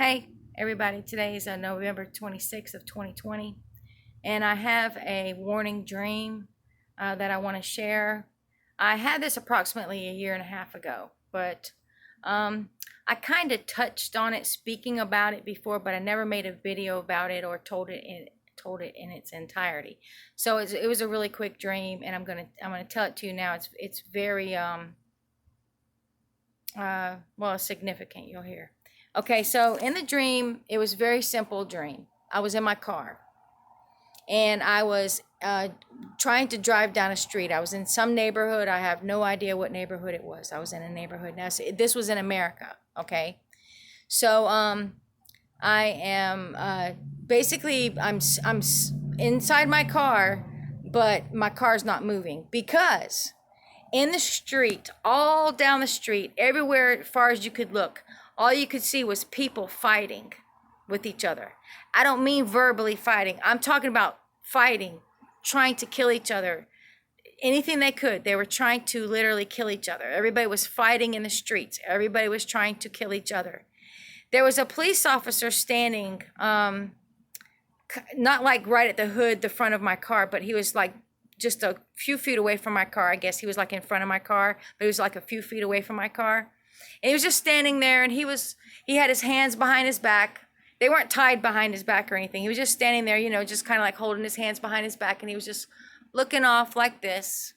Hey, everybody. Today is November 26th of 2020, and I have a warning dream that I want to share. I had this approximately a year and a half ago, but I kind of touched on it, speaking about it before, but I never made a video about it or told it in its entirety. So it was a really quick dream, and I'm gonna tell it to you now. It's very well, significant. You'll hear. Okay, so in the dream, it was a very simple dream. I was in my car and I was trying to drive down a street. I was in some neighborhood. I have no idea what neighborhood it was. I was in a neighborhood. Now, this was in America. Okay, so I am basically I'm inside my car, but my car's not moving because in the street, all down the street, everywhere as far as you could look, all you could see was people fighting with each other. I don't mean verbally fighting. I'm talking about fighting, trying to kill each other. Anything they could. They were trying to literally kill each other. Everybody was fighting in the streets. Everybody was trying to kill each other. There was a police officer standing, not like right at the hood, the front of my car, but he was like just a few feet away from my car. I guess he was like in front of my car, but he was like a few feet away from my car. And he was just standing there, and he had his hands behind his back. They weren't tied behind his back or anything. He was just standing there, just kind of like holding his hands behind his back, and he was just looking off like this.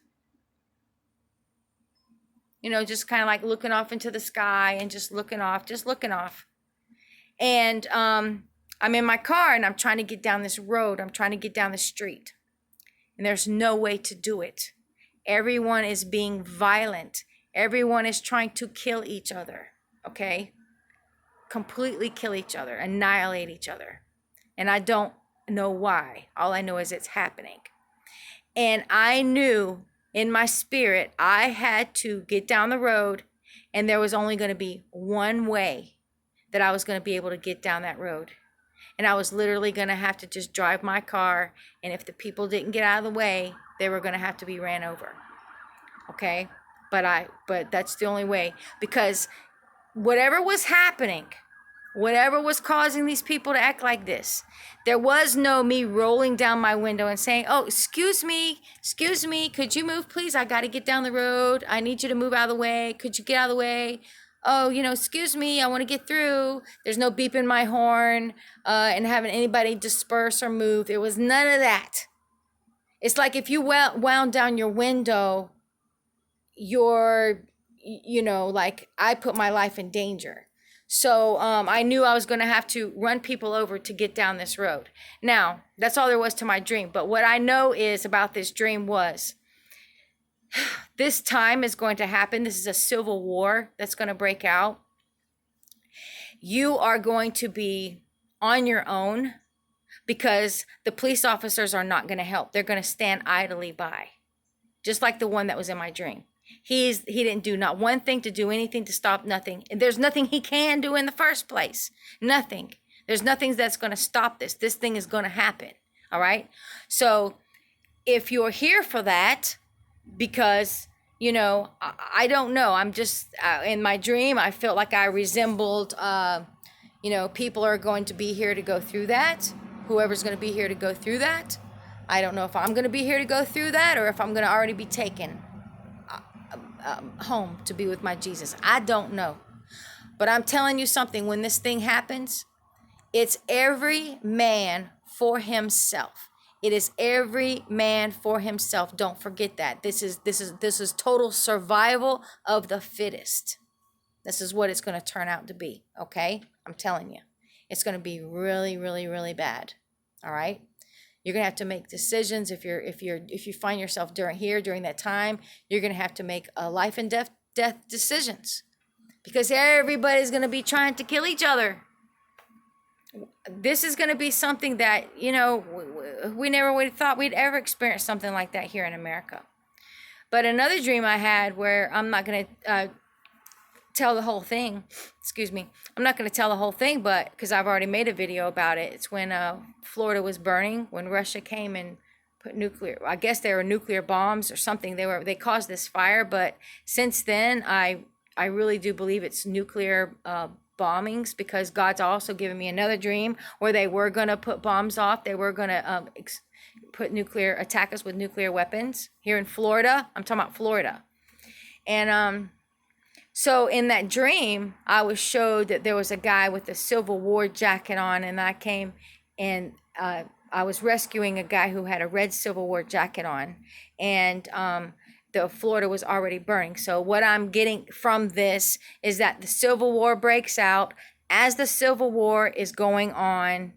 Just kind of like looking off into the sky and just looking off. And I'm in my car, and I'm trying to get down this road. I'm trying to get down the street. And there's no way to do it. Everyone is being violent. Everyone is trying to kill each other, okay? Completely kill each other, annihilate each other. And I don't know why. All I know is it's happening. And I knew in my spirit I had to get down the road, and there was only going to be one way that I was going to be able to get down that road. And I was literally going to have to just drive my car, and if the people didn't get out of the way, they were going to have to be ran over. Okay? But that's the only way, because whatever was happening, whatever was causing these people to act like this, there was no me rolling down my window and saying, "Oh, excuse me, could you move, please? I got to get down the road. I need you to move out of the way. Could you get out of the way? Oh, excuse me, I want to get through." There's no beeping my horn and having anybody disperse or move. There was none of that. It's like if you wound down your window, like I put my life in danger. So I knew I was going to have to run people over to get down this road. Now, that's all there was to my dream. But what I know is about this dream was this time is going to happen. This is a civil war that's going to break out. You are going to be on your own because the police officers are not going to help. They're going to stand idly by, just like the one that was in my dream. He didn't do not one thing to do anything to stop nothing. And there's nothing he can do in the first place. Nothing. There's nothing that's going to stop this. This thing is going to happen. All right. So if you're here for that, because, I don't know. I'm just in my dream, I felt like I resembled, people are going to be here to go through that. Whoever's going to be here to go through that. I don't know if I'm going to be here to go through that or if I'm going to already be taken home to be with my Jesus. I don't know. But I'm telling you something, when this thing happens, it's every man for himself. It is every man for himself. Don't forget that. This is total survival of the fittest. This is what it's going to turn out to be, okay? I'm telling you. It's going to be really, really, really bad. All right? You're going to have to make decisions. If you find yourself during that time, you're going to have to make a life and death decisions, because everybody's going to be trying to kill each other. This is going to be something that, we never would have thought we'd ever experience something like that here in America. But another dream I had, where I'm not going to tell the whole thing. Excuse me. I'm not going to tell the whole thing, but because I've already made a video about it. It's when Florida was burning, when Russia came and put I guess they were nuclear bombs or something. They caused this fire, but since then I really do believe it's nuclear bombings, because God's also given me another dream where they were going to put bombs off. They were going to attack us with nuclear weapons here in Florida. I'm talking about Florida. And so in that dream, I was showed that there was a guy with a Civil War jacket on, and I came and I was rescuing a guy who had a red Civil War jacket on, and the Florida was already burning. So what I'm getting from this is that the Civil War breaks out. As the Civil War is going on,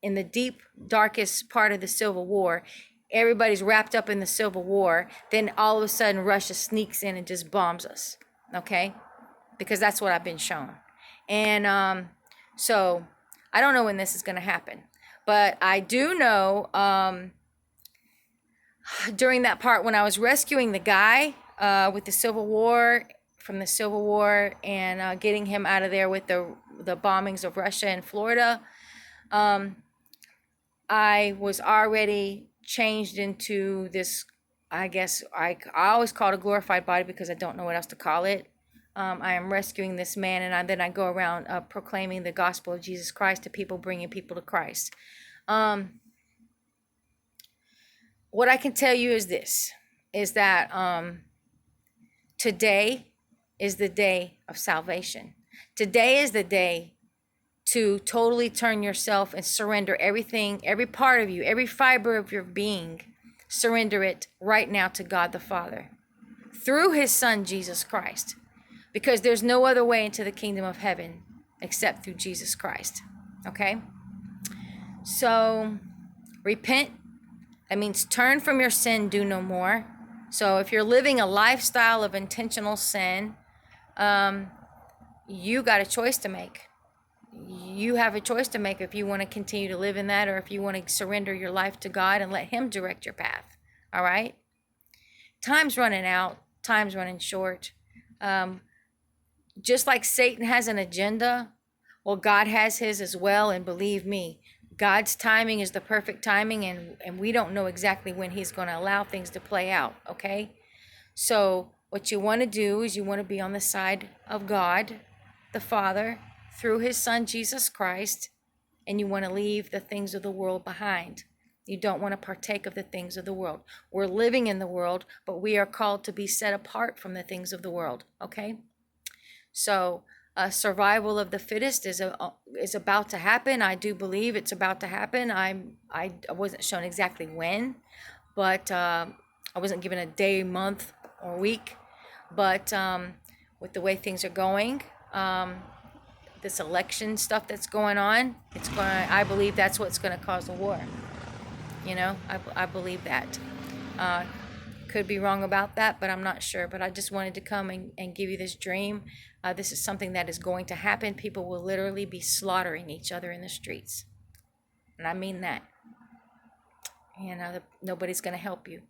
in the deep, darkest part of the Civil War, everybody's wrapped up in the Civil War. Then all of a sudden, Russia sneaks in and just bombs us. Okay? Because that's what I've been shown. And so I don't know when this is going to happen. But I do know during that part when I was rescuing the guy with the Civil War, from the Civil War, and getting him out of there with the bombings of Russia and Florida, I was already changed into this, I guess, I always call it a glorified body because I don't know what else to call it. I am rescuing this man, and then I go around proclaiming the gospel of Jesus Christ to people, bringing people to Christ. What I can tell you is this, is that today is the day of salvation. Today is the day to totally turn yourself and surrender everything, every part of you, every fiber of your being, surrender it right now to God the Father through his Son, Jesus Christ, because there's no other way into the kingdom of heaven except through Jesus Christ. Okay? So repent. That means turn from your sin, do no more. So if you're living a lifestyle of intentional sin, you got a choice to make. You have a choice to make if you want to continue to live in that, or if you want to surrender your life to God and let him direct your path. All right? Time's running out. Time's running short. Just like Satan has an agenda, well, God has his as well. And believe me, God's timing is the perfect timing, and we don't know exactly when he's going to allow things to play out, okay? So what you want to do is you want to be on the side of God, the Father, through his Son, Jesus Christ, and you want to leave the things of the world behind. You don't want to partake of the things of the world. We're living in the world, but we are called to be set apart from the things of the world, okay? So survival of the fittest is about to happen. I do believe it's about to happen. I wasn't shown exactly when, but I wasn't given a day, month, or week. But with the way things are going, this election stuff that's going on, I believe that's what's going to cause the war. You know, I believe that. Could be wrong about that, but I'm not sure. But I just wanted to come and give you this dream. This is something that is going to happen. People will literally be slaughtering each other in the streets. And I mean that. And nobody's going to help you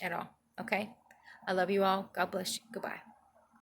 at all. Okay? I love you all. God bless you. Goodbye.